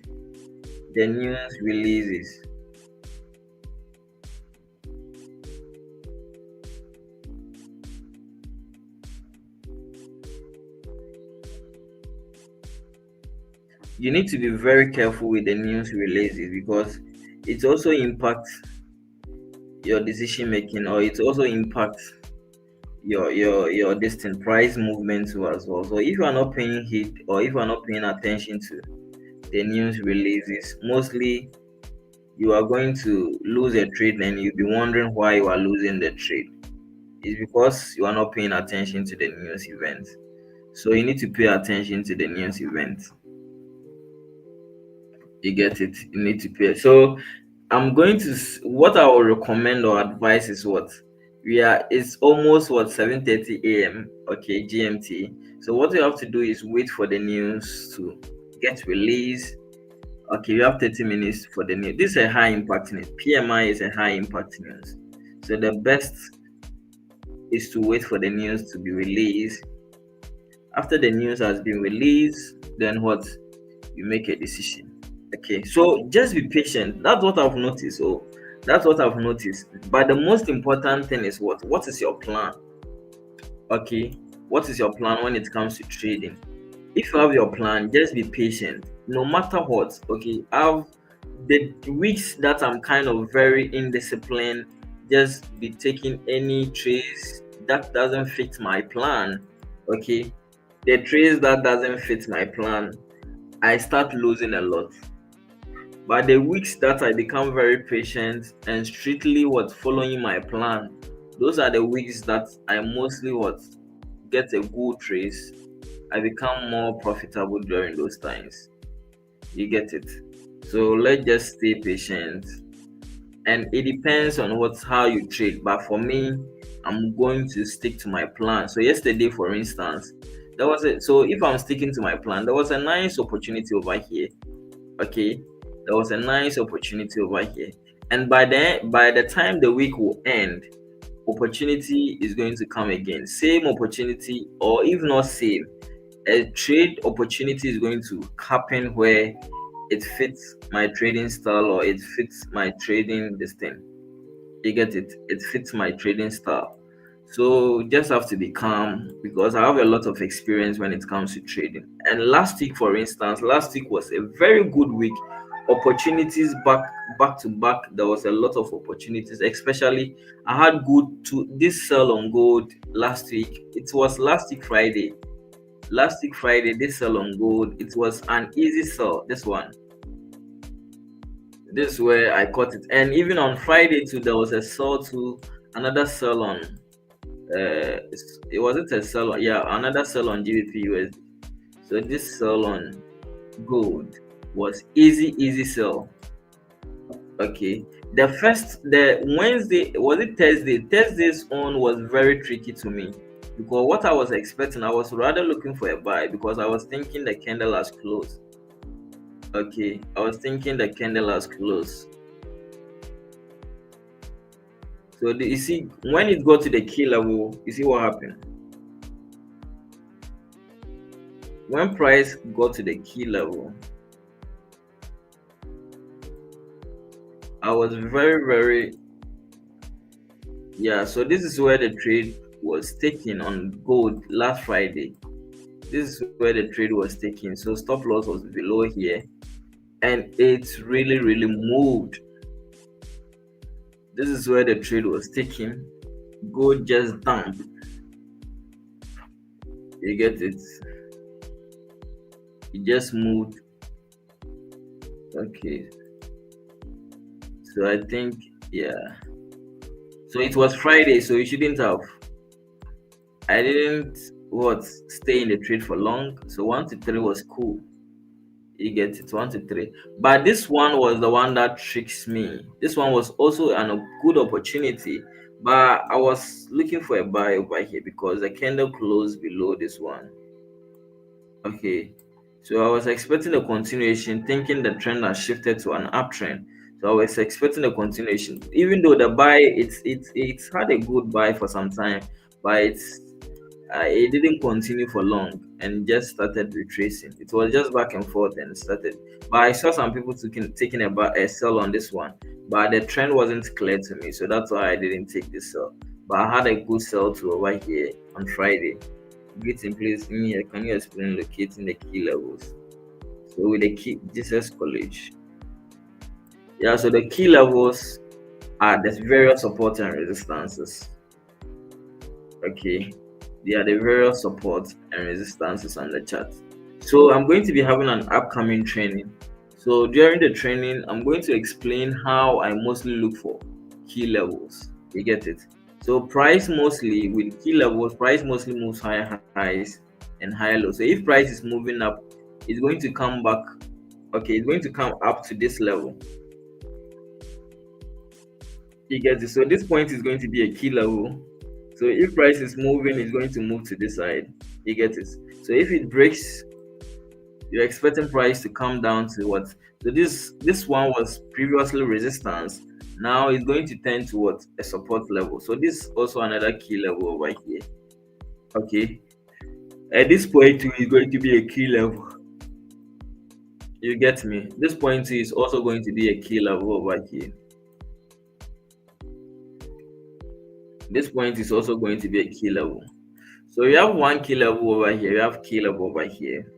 news releases. You need to be very careful with the news releases, because it also impacts your decision making, or it also impacts your distant price movement too as well. So if you are not paying heed, or if you are not paying attention to the news releases, mostly you are going to lose a trade, and you'll be wondering why you are losing the trade. It's because you are not paying attention to the news event. So you need to pay attention to the news event. You get it? You need to pay. So I'm going to what I will recommend or advise is what we are. It's almost what 7:30 a.m. Okay, GMT. So what you have to do is wait for the news to get released. Okay, you have 30 minutes for the news. This is a high impact news. PMI is a high impact news. So the best is to wait for the news to be released. After the news has been released, then what? You make a decision. Okay, so just be patient. That's what I've noticed. So that's what I've noticed. But the most important thing is what? What is your plan? Okay, what is your plan when it comes to trading? If you have your plan, just be patient. No matter what. Okay, I've the weeks that I'm kind of very indisciplined, just be taking any trades that doesn't fit my plan. Okay, the trades that doesn't fit my plan, I start losing a lot. But the weeks that I become very patient and strictly what following my plan, those are the weeks that I mostly what get a good trace. I become more profitable during those times. You get it? So let's just stay patient. And it depends on how you trade. But for me, I'm going to stick to my plan. So yesterday, for instance, there was a so if I'm sticking to my plan, there was a nice opportunity over here. Okay, there was a nice opportunity over here, and by the time the week will end, opportunity is going to come again, same opportunity, or if not same, a trade opportunity is going to happen where it fits my trading style, or it fits my trading this thing. You get it? It fits my trading style. So just have to be calm because I have a lot of experience when it comes to trading. And last week, for instance, last week was a very good week. Opportunities back to back. There was a lot of opportunities, especially I had good to this sell on gold last week. It was last week Friday. Last week Friday, this sell on gold. It was an easy sell. This one. This is where I caught it. And even on Friday too, there was a sell to another sell on it wasn't a sell on, yeah, another sell on GBP USD. So this sell on gold was easy sell. Okay. The Wednesday, was it Thursday? Thursday's on was very tricky to me because what I was expecting, I was rather looking for a buy because I was thinking the candle has closed. Okay, I was thinking the candle has closed. So you see, when it got to the key level, you see what happened. When price got to the key level, I was very, yeah. So this is where the trade was taken on gold last Friday. This is where the trade was taken. So stop loss was below here, and it really moved. This is where the trade was taken. Gold just dumped. You get it? It just moved. Okay. So I think, yeah. So it was Friday, so you shouldn't have. I didn't stay in the trade for long. So 1 to 3 was cool. You get it, 1 to 3. But this one was the one that tricks me. This one was also a good opportunity, but I was looking for a buy over here because the candle closed below this one. Okay, so I was expecting a continuation, thinking the trend has shifted to an uptrend. So I was expecting a continuation, even though the buy it's had a good buy for some time, but it didn't continue for long and just started retracing. It was just back and forth and started. But I saw some people taking a sell on this one, but the trend wasn't clear to me, so that's why I didn't take this sell. But I had a good sell to over here on Friday. Greeting, please. Can you explain locating the key levels? So with the key Jesus College. Yeah, so the key levels are the various support and resistances. Okay. They are the various support and resistances on the chart. So I'm going to be having an upcoming training. So during the training, I'm going to explain how I mostly look for key levels. You get it? So price mostly with key levels, price mostly moves higher highs and higher lows. So if price is moving up, it's going to come back. Okay, it's going to come up to this level. You get it? So this point is going to be a key level. So if price is moving, it's going to move to this side. You get it? So if it breaks, you're expecting price to come down to what? So this one was previously resistance. Now it's going to turn to what? A support level. So this is also another key level over here. Okay. At this point two is going to be a key level. You get me? This point two is also going to be a key level over here. This point is also going to be a key level. So you have one key level over here, you have key level over here.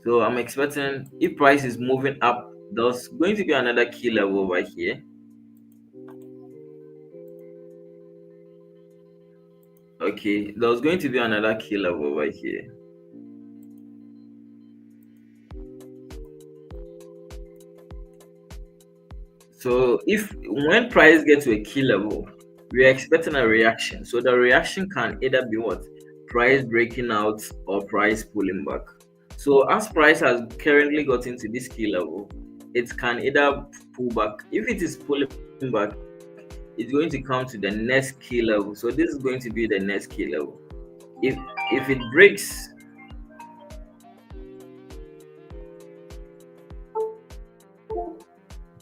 So I'm expecting if price is moving up, there's going to be another key level over here. Okay, there's going to be another key level over here. So if when price gets to a key level, we're expecting a reaction. So the reaction can either be what? Price breaking out or price pulling back. So as price has currently gotten to this key level, it can either pull back. If it is pulling back, it's going to come to the next key level. So this is going to be the next key level. If it breaks,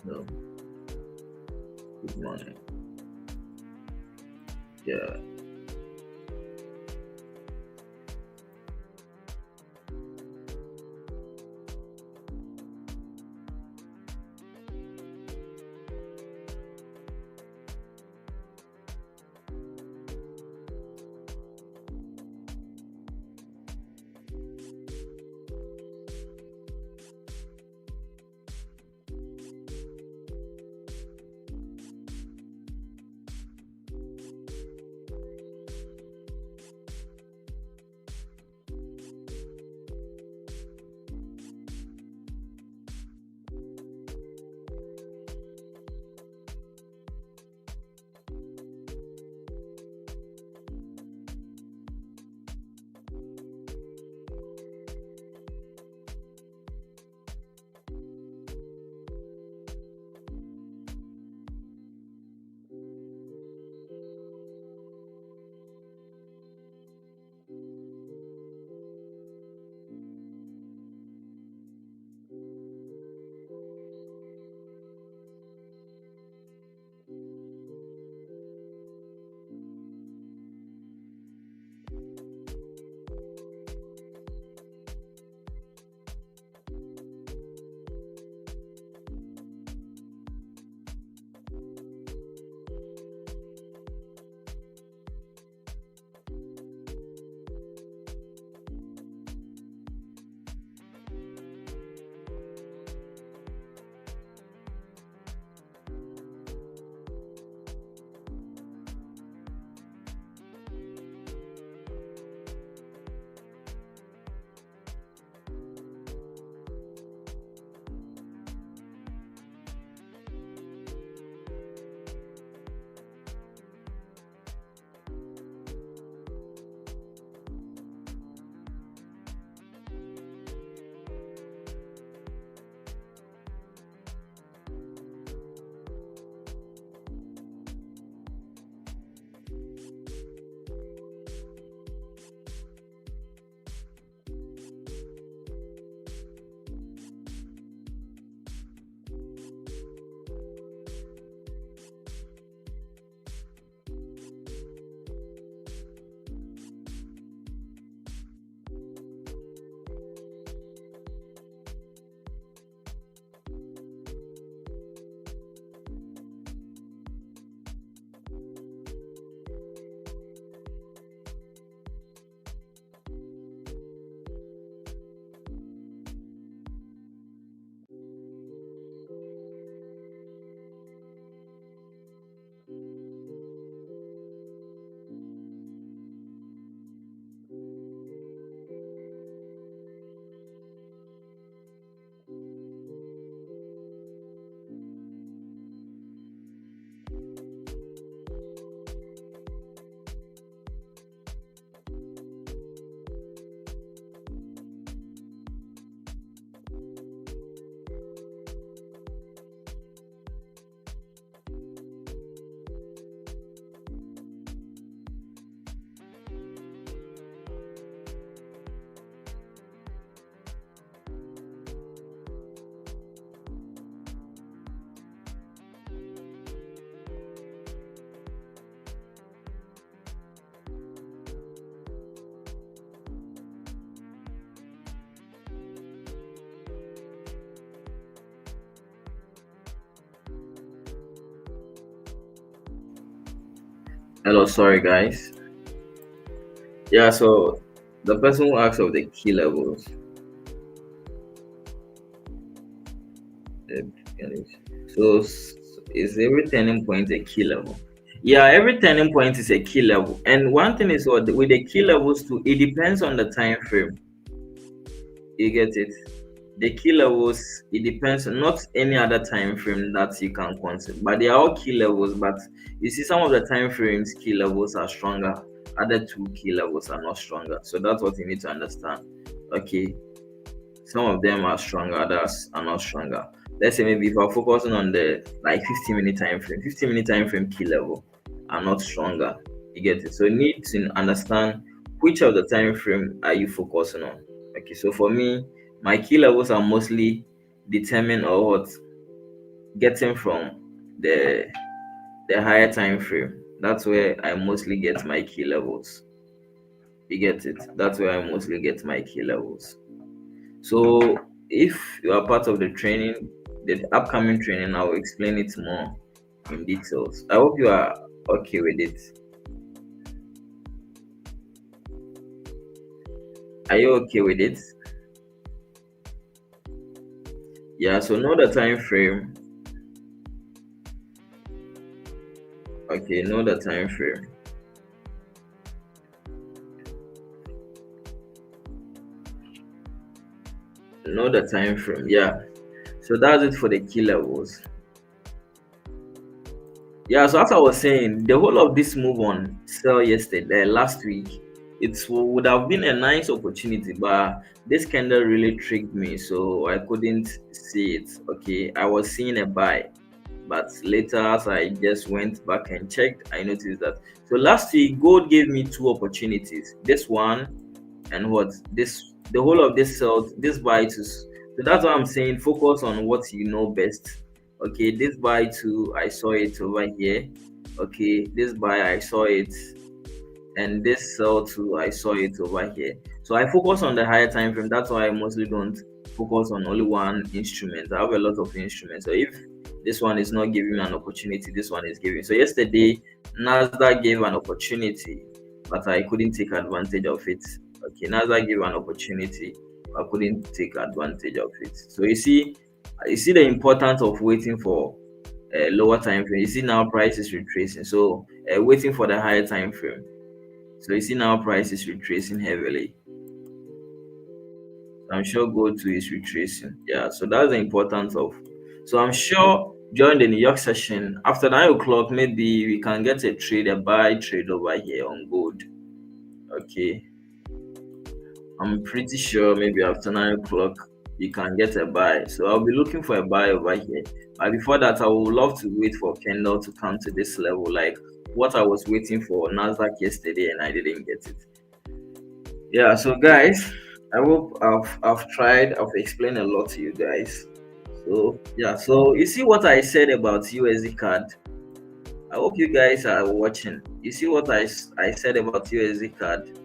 no, good morning. Yeah. Hello, sorry guys. Yeah, so the person who asks of the key levels. uh, So is every turning point a key level? Yeah, every turning point is a key level. And one thing is what with the key levels too, it depends on the time frame. You get it? The key levels, it depends on not any other time frame that you can consider, but they are all key levels. But you see, some of the time frames key levels are stronger, other two key levels are not stronger. So that's what you need to understand. Okay, some of them are stronger, others are not stronger. Let's say maybe if we're focusing on the like 15-minute time frame, 15-minute time frame key level are not stronger. You get it? So you need to understand which of the time frame are you focusing on. Okay, so for me, my key levels are mostly determined or what getting from the the higher time frame. That's where I mostly get my key levels. You get it? That's where I mostly get my key levels. So if you are part of the training, the upcoming training, I'll explain it more in details. I hope you are okay with it. Are you okay with it? Yeah, so know the time frame. Okay, know the time frame. Know the time frame. Yeah. So that's it for the key levels. Yeah, so as I was saying, the whole of this move on sell yesterday, last week, would have been a nice opportunity, but this candle really tricked me, so I couldn't see it. Okay, I was seeing a buy, but later as I just went back and checked, I noticed that. So last week, gold gave me two opportunities. This one and what this the whole of this sell, this buy to. So that's why I'm saying focus on what you know best. Okay, this buy too, I saw it over here. Okay, this buy I saw it, and this sell too, I saw it over here. So I focus on the higher time frame. That's why I mostly don't focus on only one instrument. I have a lot of instruments. So if this one is not giving me an opportunity, this one is giving. So yesterday, Nasdaq gave an opportunity, but I couldn't take advantage of it. Okay, Nasdaq gave an opportunity, I couldn't take advantage of it. So you see the importance of waiting for a lower time frame. You see now price is retracing, so waiting for the higher time frame. So you see now price is retracing heavily. I'm sure gold too is retracing. Yeah, so that's the importance of. So I'm sure during the New York session after 9 o'clock, maybe we can get a trade, a buy trade over here on gold. Okay, I'm pretty sure maybe after 9 o'clock you can get a buy. So I'll be looking for a buy over here. But before that, I would love to wait for candle to come to this level, like what I was waiting for Nasdaq yesterday, and I didn't get it. Yeah, so guys, I hope I've tried, I've explained a lot to you guys. So yeah, so you see what I said about USD card. I hope you guys are watching. You see what I said about USD card.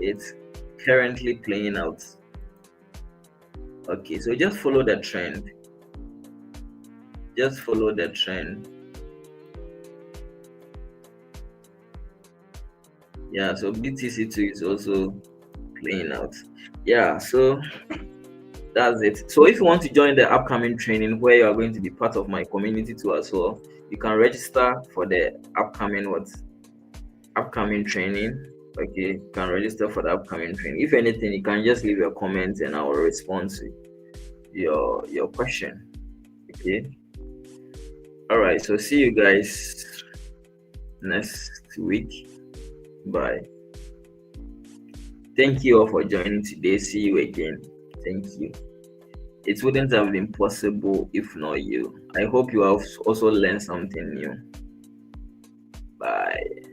It's currently playing out. Okay, so just follow the trend. Just follow the trend. Yeah, so BTC2 is also playing out. Yeah, so that's it. So if you want to join the upcoming training where you are going to be part of my community too as well, you can register for the upcoming training. Okay, you can register for the upcoming training. If anything, you can just leave your comments and I will respond to your question. Okay. All right. So see you guys next week. Bye. Thank you all for joining today. See you again. Thank you. It wouldn't have been possible if not you. I hope you have also learned something new. Bye.